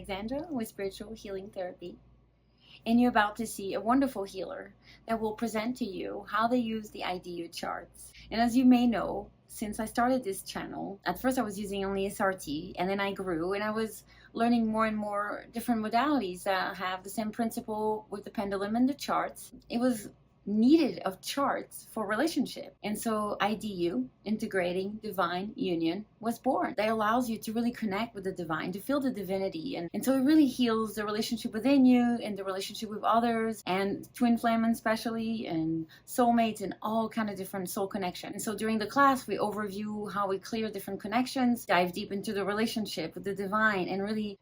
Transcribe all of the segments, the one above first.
Alexandra with Spiritual Healing Therapy, and you're about to see a wonderful healer that will present to you how they use the IDU charts. And as you may know, since I started this channel, at first I was using only SRT, and then I grew and I was learning more and more different modalities that have the same principle with the pendulum and the charts. It was needed of charts for relationship. And so IDU, Integrating Divine Union, was born. That allows you to really connect with the divine, to feel the divinity. And so it really heals the relationship within you and the relationship with others, and twin flame especially, and soulmates, and all kind of different soul connections. And so during the class, we overview how we clear different connections, dive deep into the relationship with the divine, and really,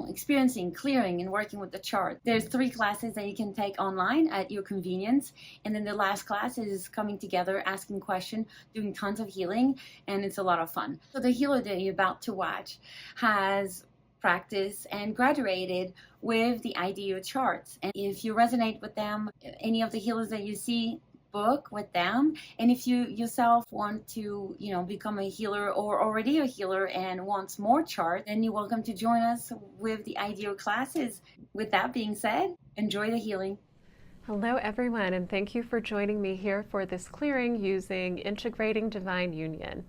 experiencing, clearing, and working with the chart. There's 3 classes that you can take online at your convenience. And then the last class is coming together, asking questions, doing tons of healing, and it's a lot of fun. So the healer that you're about to watch has practiced and graduated with the IDU charts. And if you resonate with them, any of the healers that you see, book with them. And if you yourself want to, become a healer or already a healer and wants more chart, then you're welcome to join us with the IDU classes. With that being said, enjoy the healing. Hello everyone, and thank you for joining me here for this clearing using Integrating Divine Union.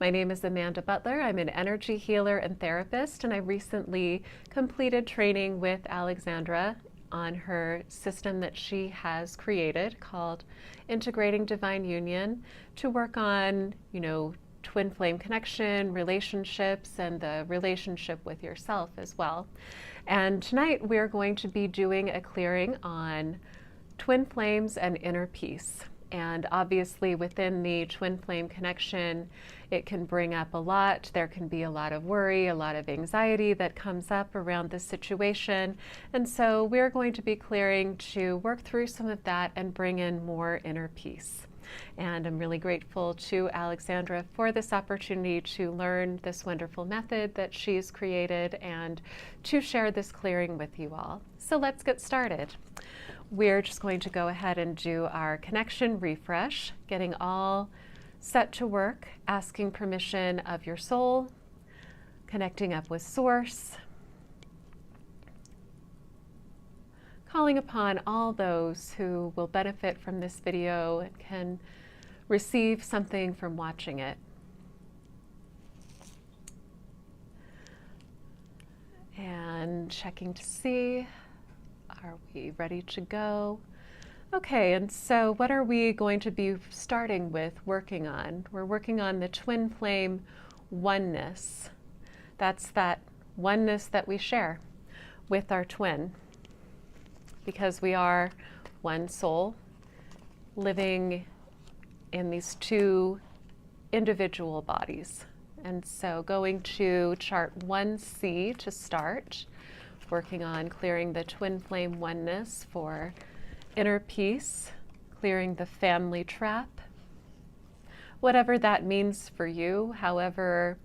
My name is Amanda Butler. I'm an energy healer and therapist, and I recently completed training with Alexandra on her system that she has created called Integrating Divine Union to work on, twin flame connection, relationships, and the relationship with yourself as well. And tonight we're going to be doing a clearing on twin flames and inner peace. And obviously within the twin flame connection, it can bring up a lot. There can be a lot of worry, a lot of anxiety that comes up around this situation. And so we're going to be clearing to work through some of that and bring in more inner peace. And I'm really grateful to Alexandra for this opportunity to learn this wonderful method that she's created and to share this clearing with you all. So let's get started. We're just going to go ahead and do our connection refresh, getting all set to work, asking permission of your soul, connecting up with Source, calling upon all those who will benefit from this video and can receive something from watching it. And checking to see, are we ready to go? Okay, and so what are we going to be starting with working on? We're working on the twin flame oneness. That's that oneness that we share with our twin, because we are one soul living in these 2 individual bodies. And so going to chart 1C to start, working on clearing the twin flame oneness for inner peace, clearing the family trap, whatever that means for you. However,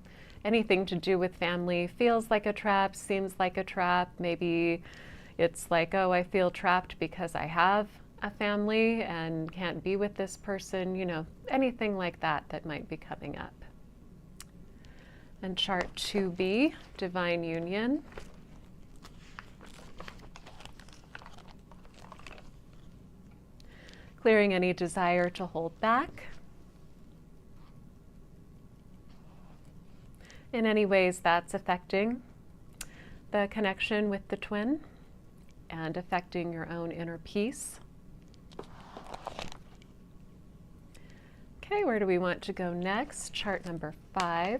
anything to do with family feels like a trap, seems like a trap. Maybe it's like, oh, I feel trapped because I have a family and can't be with this person, anything like that that might be coming up. And chart 2B, Divine Union. Clearing any desire to hold back. In any ways that's affecting the connection with the twin and affecting your own inner peace. Okay, where do we want to go next? Chart number 5.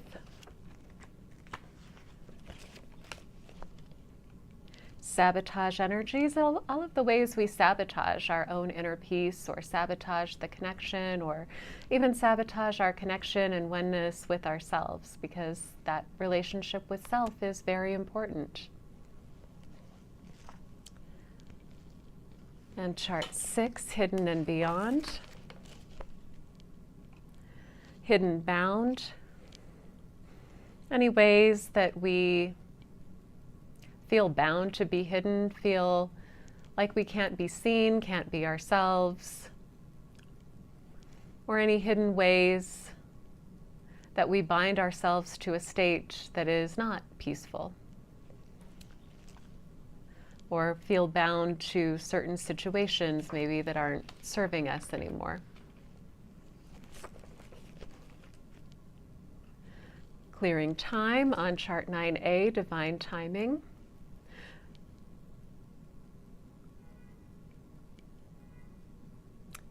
Sabotage energies, all of the ways we sabotage our own inner peace, or sabotage the connection, or even sabotage our connection and oneness with ourselves, because that relationship with self is very important. And chart 6, Hidden and Beyond. Hidden bound. Any ways that we feel bound to be hidden, feel like we can't be seen, can't be ourselves, or any hidden ways that we bind ourselves to a state that is not peaceful. or feel bound to certain situations maybe that aren't serving us anymore. Clearing time on chart 9A, divine timing.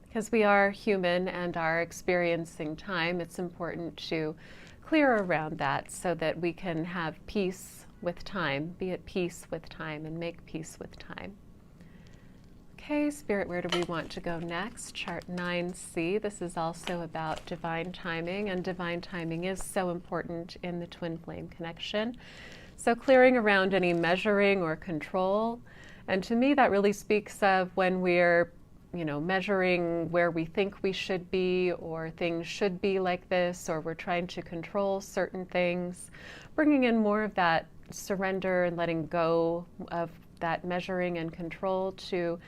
Because we are human and are experiencing time, it's important to clear around that so that we can have peace with time, be at peace with time, and make peace with time. Okay, Spirit, where do we want to go next? Chart 9C. This is also about divine timing, and divine timing is so important in the twin flame connection. So clearing around any measuring or control. And to me, that really speaks of when we're measuring where we think we should be, or things should be like this, or we're trying to control certain things, bringing in more of that surrender and letting go of that measuring and control to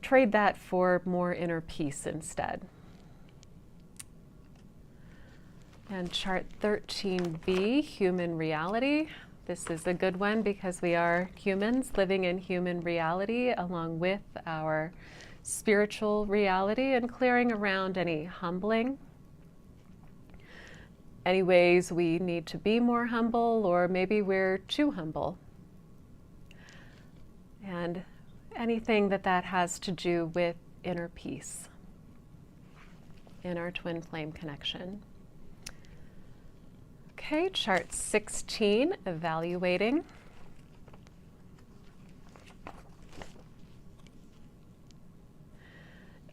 trade that for more inner peace instead. And chart 13B, human reality. This is a good one because we are humans living in human reality along with our spiritual reality, and clearing around any humbling, any ways we need to be more humble, or maybe we're too humble, and anything that has to do with inner peace in our twin flame connection. Okay, chart 16, evaluating.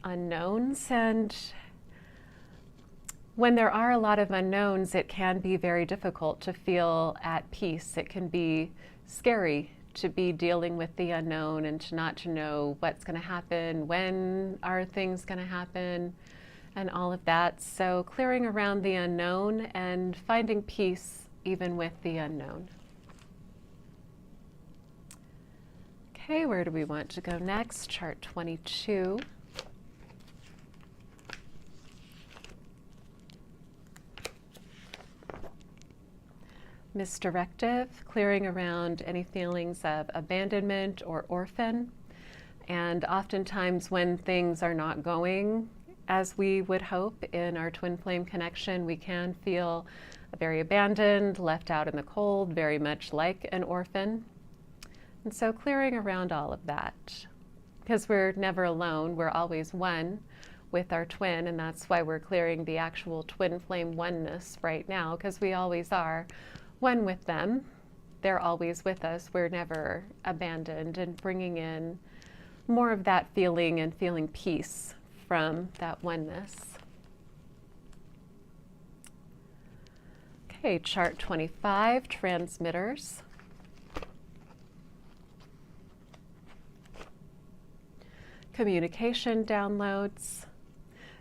Unknowns, and when there are a lot of unknowns, it can be very difficult to feel at peace. It can be scary to be dealing with the unknown and to not to know what's going to happen, when are things going to happen, and all of that. So clearing around the unknown and finding peace even with the unknown. Okay, where do we want to go next? Chart 22. Misdirective, clearing around any feelings of abandonment or orphan. And oftentimes when things are not going as we would hope in our twin flame connection, we can feel very abandoned, left out in the cold, very much like an orphan. And so clearing around all of that, because we're never alone, we're always one with our twin, and that's why we're clearing the actual twin flame oneness right now, because we always are one with them. They're always with us. We're never abandoned, and bringing in more of that feeling and feeling peace from that oneness. Okay, chart 25, transmitters. Communication downloads,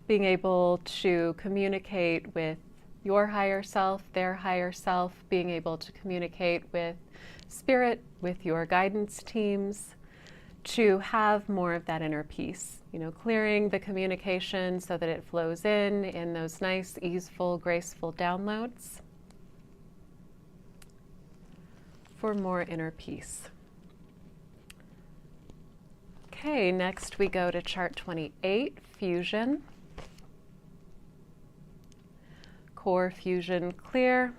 being able to communicate with your higher self, their higher self, being able to communicate with spirit, with your guidance teams, to have more of that inner peace. Clearing the communication so that it flows in those nice, easeful, graceful downloads for more inner peace. Okay, next we go to chart 28, fusion. Core fusion clear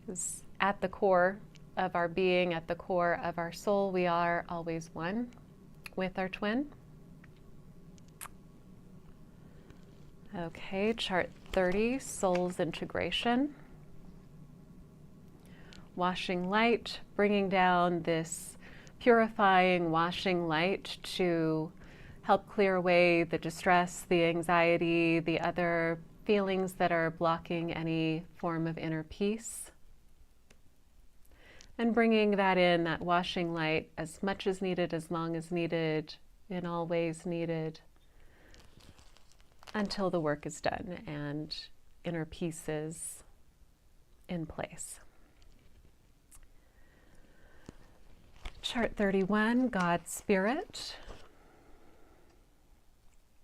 is at the core of our being, at the core of our soul. We are always one with our twin. Okay, chart 30, soul's integration. Washing light, bringing down this purifying, washing light to help clear away the distress, the anxiety, the other feelings that are blocking any form of inner peace. And bringing that in, that washing light, as much as needed, as long as needed, in all ways needed, until the work is done and inner peace is in place. Chart 31, God's Spirit.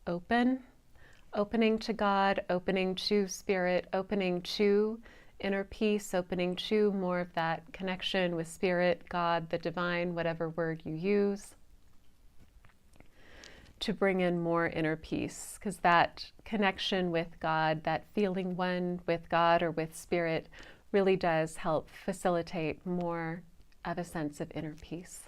Opening to God, opening to Spirit, opening to inner peace, opening to more of that connection with Spirit, God, the divine, whatever word you use, to bring in more inner peace, because that connection with God, that feeling one with God or with Spirit, really does help facilitate more of a sense of inner peace.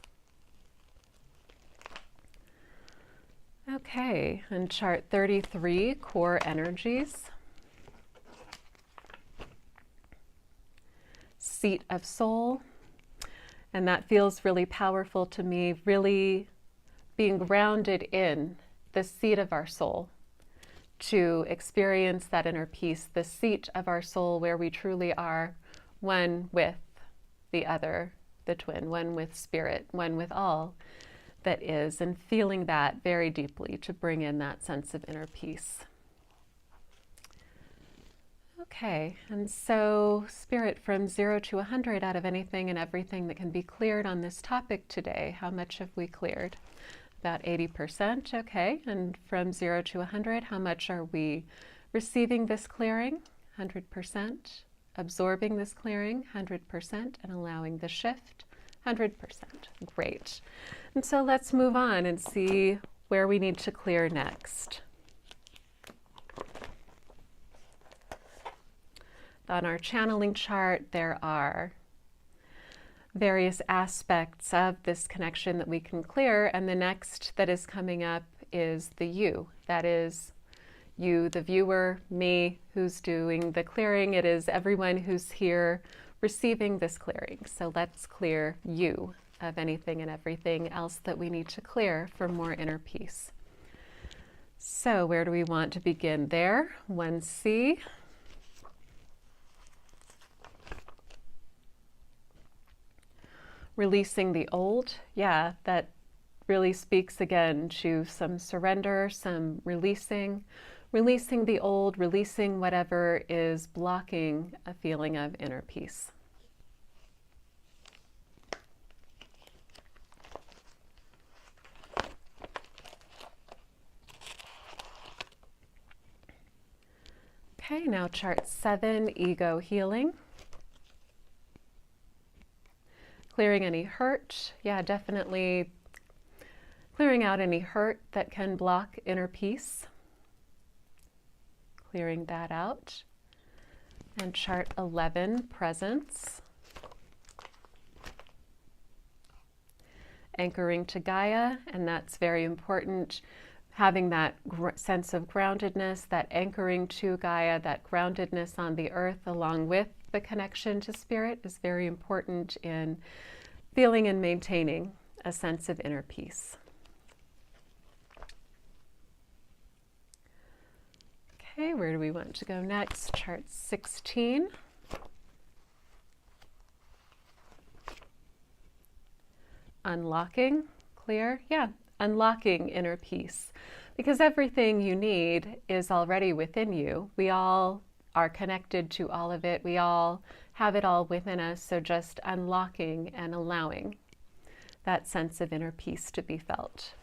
Okay, and chart 33, core energies. Seat of soul, and that feels really powerful to me, really being grounded in the seat of our soul to experience that inner peace, the seat of our soul where we truly are one with the other, the twin, one with Spirit, one with all that is, and feeling that very deeply to bring in that sense of inner peace. Okay, and so Spirit, from 0 to 100, out of anything and everything that can be cleared on this topic today, how much have we cleared? About 80%, okay. And from 0 to 100, how much are we receiving this clearing? 100%. Absorbing this clearing? 100%. And allowing the shift? 100%. Great. And so let's move on and see where we need to clear next. On our channeling chart, there are various aspects of this connection that we can clear, and the next that is coming up is the you. That is you, the viewer, me, who's doing the clearing. It is everyone who's here receiving this clearing. So let's clear you of anything and everything else that we need to clear for more inner peace. So where do we want to begin there? 1C. Releasing the old, yeah, that really speaks again to some surrender, some releasing the old, releasing whatever is blocking a feeling of inner peace. Okay, now chart 7, ego healing. Clearing any hurt, yeah, definitely clearing out any hurt that can block inner peace. Clearing that out. And chart 11, presence. Anchoring to Gaia, and that's very important. Having that sense of groundedness, that anchoring to Gaia, that groundedness on the earth along with the connection to Spirit is very important in feeling and maintaining a sense of inner peace. Okay, where do we want to go next? Chart 16. Unlocking, clear, yeah, unlocking inner peace. Because everything you need is already within you. We all are connected to all of it. We all have it all within us. So just unlocking and allowing that sense of inner peace to be felt.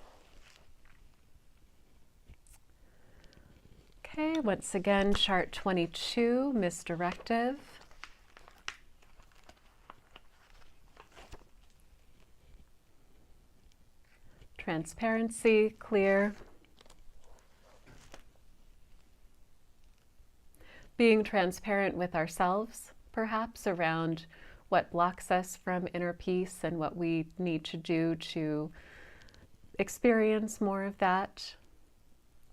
Okay, once again, chart 22, misdirective. Transparency, clear. Being transparent with ourselves, perhaps, around what blocks us from inner peace and what we need to do to experience more of that.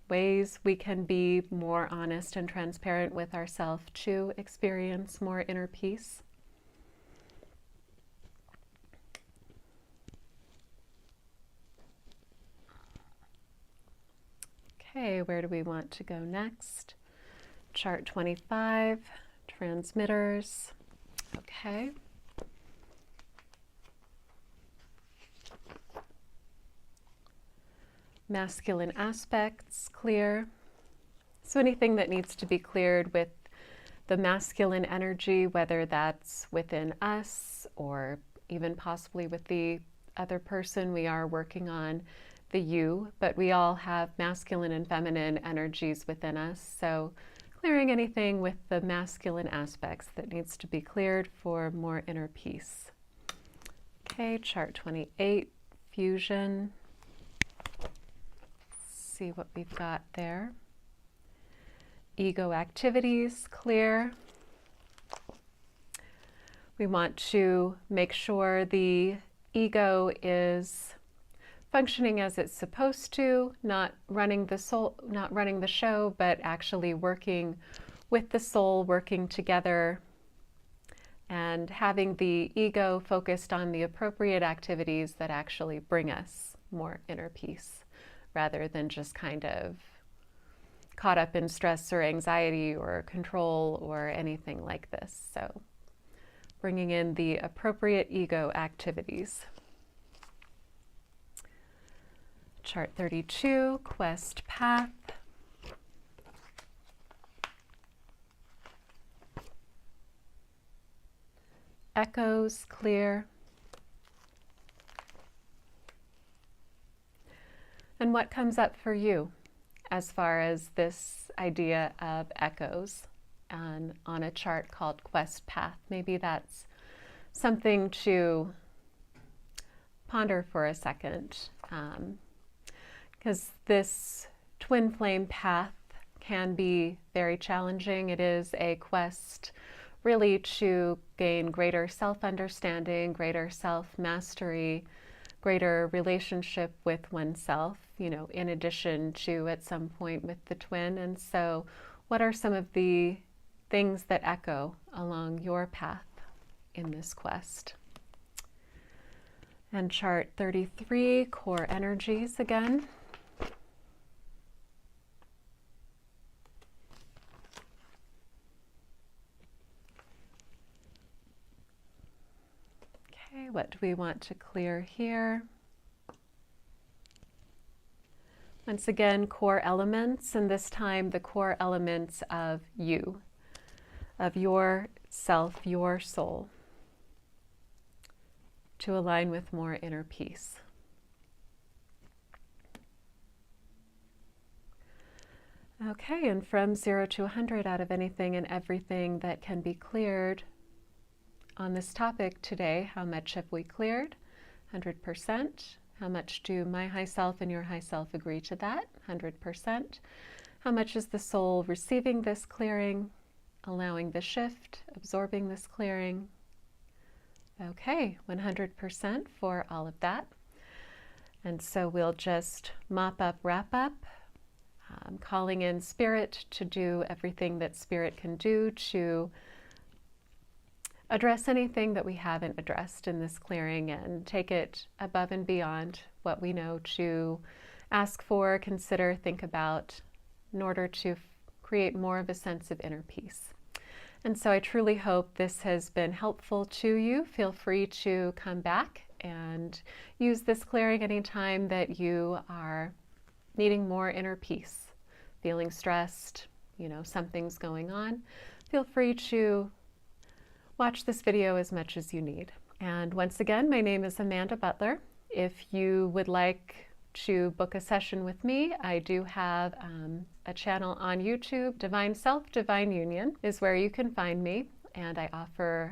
Ways we can be more honest and transparent with ourselves to experience more inner peace. Okay, where do we want to go next? Chart 25, transmitters. Okay. Masculine aspects, clear. So anything that needs to be cleared with the masculine energy, whether that's within us or even possibly with the other person, we are working on the you, but we all have masculine and feminine energies within us. So clearing anything with the masculine aspects that needs to be cleared for more inner peace. Okay, chart 28, fusion. See what we've got there. Ego activities, clear. We want to make sure the ego is functioning as it's supposed to, not running the soul, not running the show, but actually working with the soul, working together, and having the ego focused on the appropriate activities that actually bring us more inner peace, rather than just kind of caught up in stress or anxiety or control or anything like this. So bringing in the appropriate ego activities. Chart 32, quest path. Echoes, clear. And what comes up for you as far as this idea of echoes on a chart called quest path? Maybe that's something to ponder for a second, because this twin flame path can be very challenging. It is a quest really to gain greater self-understanding, greater self-mastery, greater relationship with oneself, you know, in addition to at some point with the twin. And so what are some of the things that echo along your path in this quest? And chart 33, core energies again. Okay, what do we want to clear here? Once again, core elements, and this time the core elements of you, of your self, your soul, to align with more inner peace. Okay, and from 0 to 100, out of anything and everything that can be cleared on this topic today, how much have we cleared? 100%. How much do my high self and your high self agree to that? 100%. How much is the soul receiving this clearing, allowing the shift, absorbing this clearing? Okay, 100% for all of that. And so we'll just mop up, wrap up, calling in Spirit to do everything that Spirit can do to address anything that we haven't addressed in this clearing and take it above and beyond what we know to ask for, consider, think about in order to create more of a sense of inner peace. And so I truly hope this has been helpful to you. Feel free to come back and use this clearing anytime that you are needing more inner peace, feeling stressed, you know, something's going on. Feel free to watch this video as much as you need. And once again, my name is Amanda Butler. If you would like to book a session with me, I do have a channel on YouTube. Divine Self, Divine Union is where you can find me. And I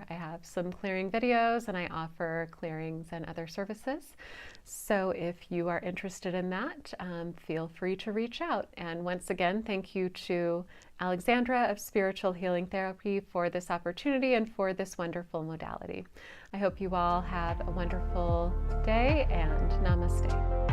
have some clearing videos, and I offer clearings and other services. So if you are interested in that, feel free to reach out. And once again, thank you to Alexandra of Spiritual Healing Therapy for this opportunity and for this wonderful modality. I hope you all have a wonderful day, and namaste.